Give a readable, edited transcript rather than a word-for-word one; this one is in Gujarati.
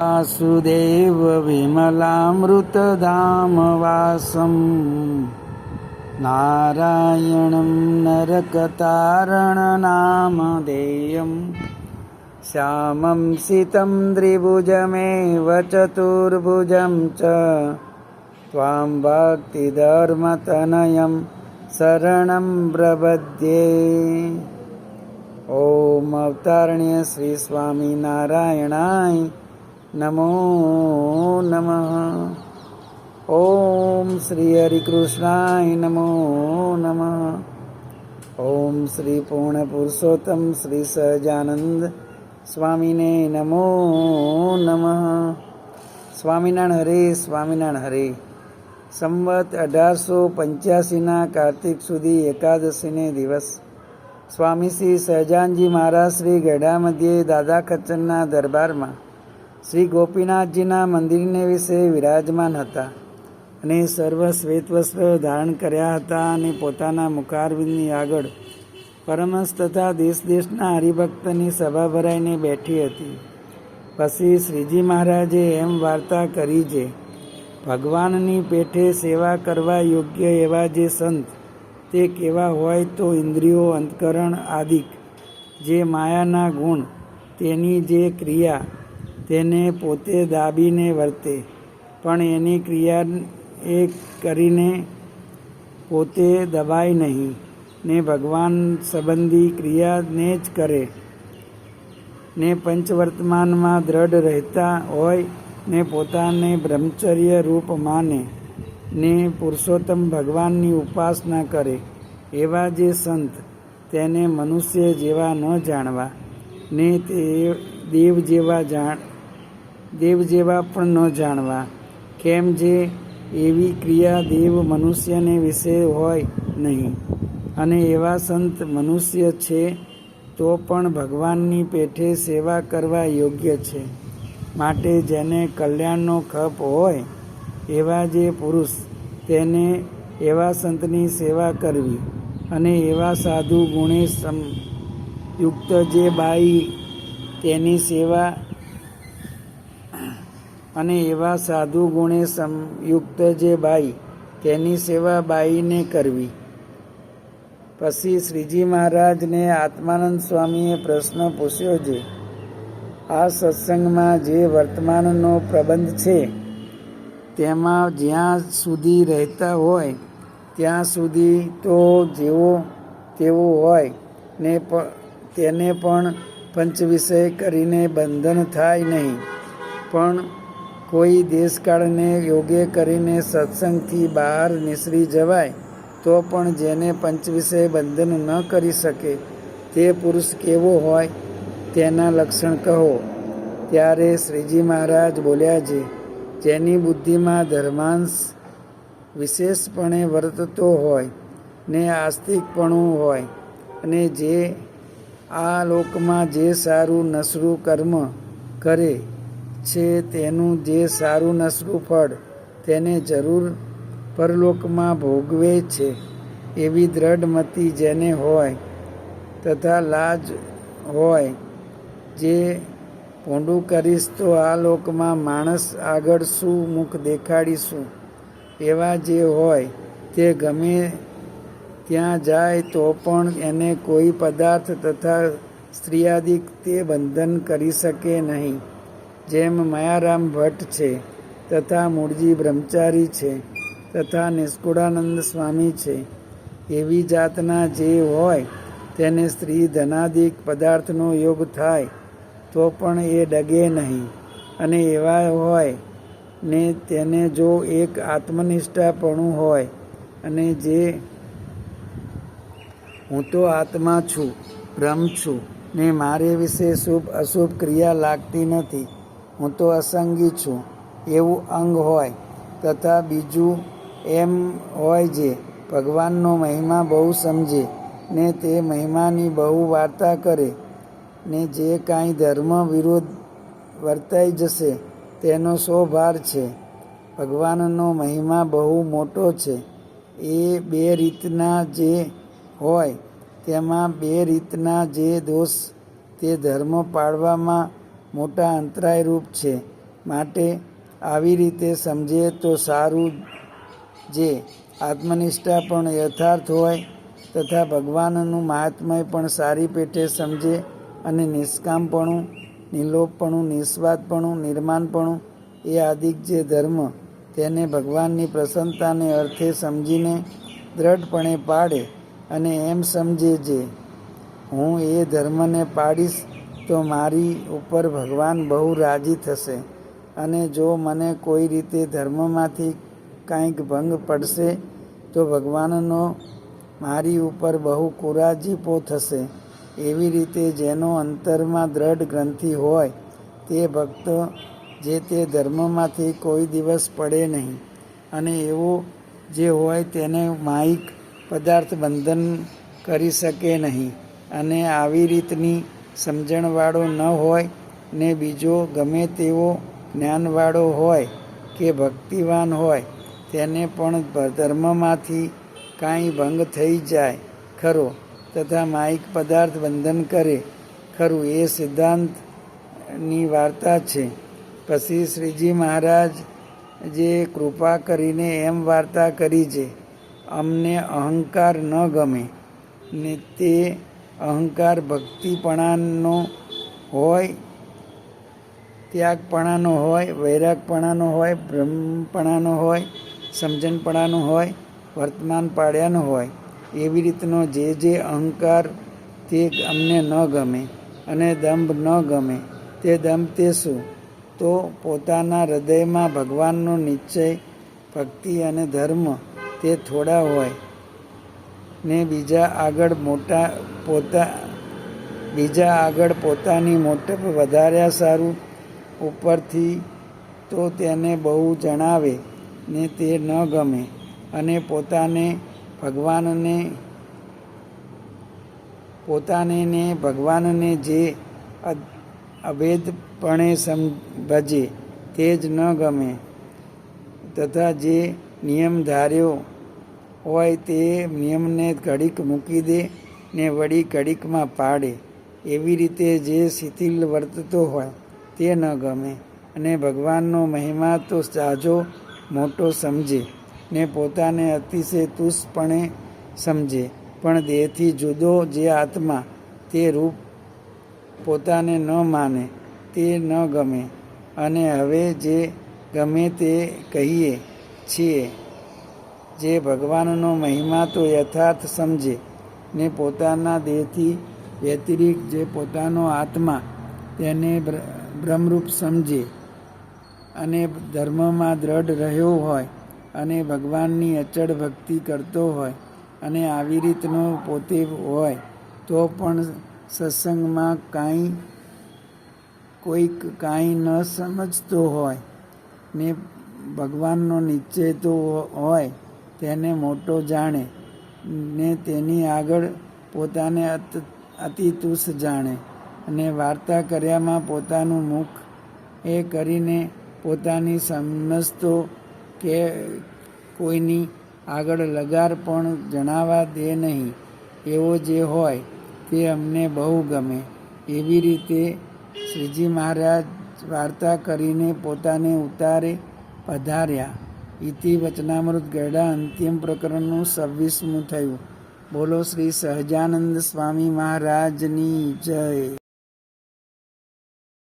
वासुदेव विमलामृतधामवासं नारायणं नरकतारणनामधेयं श्यामं सितं त्रिभुजमेव चतुर्भुजं च त्वां भक्तिधर्मतनयं शरणं प्रपद्ये। ओम अवतारण्य श्री स्वामीनारायणाय नमो नमः। ओम श्री हरिकृष्णाय नमो नमः। ओम श्री पूर्ण पुरुषोत्तम श्री सहजानंद स्वामीने नमो नमः। સ્વામિનારાયણ હરે, સ્વામિનારાયણ હરે। સંવત 1885 કાર્તિક સુદી એકાદશીને દિવસ સ્વામી શ્રી સહજાનજી મહારાજ શ્રી ગઢા મધ્યે દાદા ખચ્ચરના દરબારમાં શ્રી ગોપીનાથજીના મંદિરને વિશે વિરાજમાન હતા અને સર્વ શ્વેત વસ્ત્ર ધારણ કર્યા હતા અને પોતાના મુખારવિંદની આગળ પરમહંસ તથા દેશ દેશના હરિભક્તની સભા ભરાઈને બેઠી હતી। પછી શ્રીજી મહારાજે એમ વાર્તા કરી છે, ભગવાનની પેઠે સેવા કરવા યોગ્ય એવા જે સંત તે કેવા હોય તો ઇન્દ્રિયો, અંતકરણ આદિક જે માયાના ગુણ, તેની જે ક્રિયા તેને પોતે દાબીને વર્તે, પણ એની ક્રિયા એ કરીને પોતે દબાય નહીં ને ભગવાન સંબંધી ક્રિયાને જ કરે ને પંચવર્તમાનમાં દ્રઢ રહેતા હોય ને પોતાને બ્રહ્મચર્ય રૂપ માને ને પુરુષોત્તમ ભગવાનની ઉપાસના કરે, એવા જે સંત તેને મનુષ્ય જેવા ન જાણવા ને તે દેવ જેવા પણ ન જાણવા, કેમ જે એવી ક્રિયા દેવ મનુષ્યને વિશે હોય નહીં, અને એવા સંત મનુષ્ય છે તો પણ ભગવાનની પેઠે સેવા કરવા યોગ્ય છે। માટે જેને કલ્યાણનો ખપ હોય એવા જે પુરુષ તેને એવા સંતની સેવા કરવી, અને એવા સાધુ ગુણે યુક્ત જે બાઈ તેની સેવા સંયુક્ત જે બાઈ તેની સેવા બાઈને કરવી। પછી શ્રીજી મહારાજને આત્માનંદ સ્વામીએ પ્રશ્ન પૂછ્યો છે, આ સત્સંગમાં જે વર્તમાનનો પ્રબંધ છે તેમાં જ્યાં સુધી રહેતા હોય ત્યાં સુધી તો જેવો તેવો હોય ને તેને પણ પંચવિષય કરીને બંધન થાય નહીં, પણ કોઈ દેશકાળને યોગે કરીને સત્સંગથી બહાર નીસરી જવાય તો પણ જેને પંચવિષય બંધન ન કરી શકે તે પુરુષ કેવો હોય તેના લક્ષણ કહો। ત્યારે શ્રીજી મહારાજ બોલ્યા છે, જેની બુદ્ધિમાં ધર્માંશ વિશેષપણે વર્તતો હોય ને આસ્તિકપણું હોય, અને જે આ લોકમાં જે સારું નસરું કર્મ કરે છે તેનું જે સારું નસરું ફળ તેને જરૂર પરલોકમાં ભોગવે છે, એવી દ્રઢ મતિ જેને હોય તથા લાજ હોય, જે ભોંડું કરીશ તો આ લોકમાં માણસ આગળ શું મુખ દેખાડીશું, એવા જે હોય તે ગમે ત્યાં જાય તો પણ એને કોઈ પદાર્થ તથા સ્ત્રીયાદિક તે બંધન કરી શકે નહીં। જેમ મયારામ ભટ્ટ છે તથા મૂળજી બ્રહ્મચારી છે તથા નિષ્કુળાનંદ સ્વામી છે, એવી જાતના જે હોય તેને સ્ત્રી ધનાદિક પદાર્થનો યોગ થાય તો પણ એ ડગે નહીં, અને એવા હોય ને તેને જો એક આત્મનિષ્ઠાપણું હોય અને જે હું તો આત્મા છું, બ્રહ્મ છું ને મારે વિશે શુભ અશુભ ક્રિયા લાગતી નથી, હું તો અસંગી છું એવું અંગ હોય, તથા બીજું એમ હોય જે ભગવાનનો મહિમા બહુ સમજે ને તે મહિમાની બહુ વાર્તા કરે ને જે કાંઈ ધર્મ વિરોધ વર્તાઈ જશે તેનો શો ભાર છે। ભગવાનનો મહિમા બહુ મોટો છે, એ બે રીતના જે હોય તેમાં બે રીતના જે દોષ તે ધર્મ પાળવામાં મોટા અંતરાયરૂપ છે, માટે આવી રીતે સમજે તો સારું. જે આત્મનિષ્ઠા પણ યથાર્થ હોય તથા ભગવાનનું મહાત્મય પણ સારી પેઠે સમજે અને નિષ્કામપણું, નિર્લોભપણું, નિસ્વાર્થપણું, નિર્માણપણું એ આદિક જે ધર્મ તેને ભગવાનની પ્રસન્નતાને અર્થે સમજીને દ્રઢપણે પાડે અને એમ સમજે જે હું એ ધર્મને પાડીશ તો મારી ઉપર ભગવાન બહુ રાજી થશે અને જો મને કોઈ રીતે ધર્મમાંથી કાંઈક ભંગ પડશે તો ભગવાનનો મારી ઉપર બહુ કુરાજીપો થશે. એવી રીતે જેનો અંતરમાં દ્રઢ ગ્રંથિ હોય તે ભક્ત જે તે ધર્મમાંથી કોઈ દિવસ પડે નહીં અને એવો જે હોય તેને માયિક પદાર્થ બંધન કરી શકે નહીં અને આવી રીતની સમજણવાળો ન હોય ને બીજો ગમે તેવો જ્ઞાનવાળો હોય કે ભક્તિવાન હોય તેને પણ ધર્મમાંથી કાંઈ ભંગ થઈ જાય ખરો તથા માયિક પદાર્થ બંધન કરે ખરું એ સિદ્ધાંતની વાર્તા છે. પછી શ્રીજી મહારાજ જે કૃપા કરીને એમ વાર્તા કરી છે અમને અહંકાર ન ગમે ને તે અહંકાર ભક્તિપણાનો હોય, ત્યાગપણાનો હોય, વૈરાગપણાનો હોય, બ્રહ્મપણાનો હોય, સમજણપણાનો હોય, વર્તમાન પાડ્યાનો હોય. એવી રીતનો જે અહંકાર તે અમને ન ગમે અને દંભ ન ગમે. તે દંભ તે શું? તો પોતાના હૃદયમાં ભગવાનનો નિશ્ચય, ભક્તિ અને ધર્મ તે થોડા હોય ને બીજા આગળ પોતાની મોટપ વધાર્યા સારું ઉપરથી તો તેને બહુ જણાવે ને તે ન ગમે અને પોતાને ભગવાનને જે અભેદપણે ભજે તે જ ન ગમે તથા જે નિયમ ધાર્યો હોય તે નિયમને ઘડીક મૂકી દે ને વળી ઘડીકમાં પાડે. એવી રીતે જે શિથિલ વર્તતો હોય તે ન ગમે અને ભગવાનનો મહિમા તો ઝાઝો મોટો સમજે ને પોતાને અતિશય તુષ્ટપણે સમજે પણ દેહથી જુદો જે આત્મા તે રૂપ પોતાને ન માને તે ન ગમે. અને હવે જે ગમે તે કહીએ છીએ જે ભગવાનનો મહિમા તો યથાર્થ સમજે ને પોતાના દેહથી વ્યતિરિક્ત જે પોતાનો આત્મા તેને બ્રહ્મરૂપ સમજે અને ધર્મમાં દ્રઢ રહ્યો હોય અને ભગવાનની અચળ ભક્તિ કરતો હોય અને આવી રીતનો પોતે હોય તો પણ સત્સંગમાં કોઈક કાંઈ ન સમજતો હોય ને ભગવાનનો નિશ્ચય તો હોય તેને મોટો જાણે ને તેની આગળ પોતાને અતિ તુચ્છ જાણે અને વાર્તા કર્યામાં પોતાનું મુખ એ કરીને પોતાની સમજતો કે કોઈની આગળ લગાર પણ જણાવવા દે નહીં. એવો જે હોય તે અમને બહુ ગમે. એવી રીતે શ્રીજી મહારાજ વાર્તા કરીને પોતાને ઉતારે પધાર્યા. ઇતિ વચનામૃત ગરડા અંતિમ પ્રકરણનું 26મું થયું. બોલો શ્રી સહજાનંદ સ્વામી મહારાજની જય.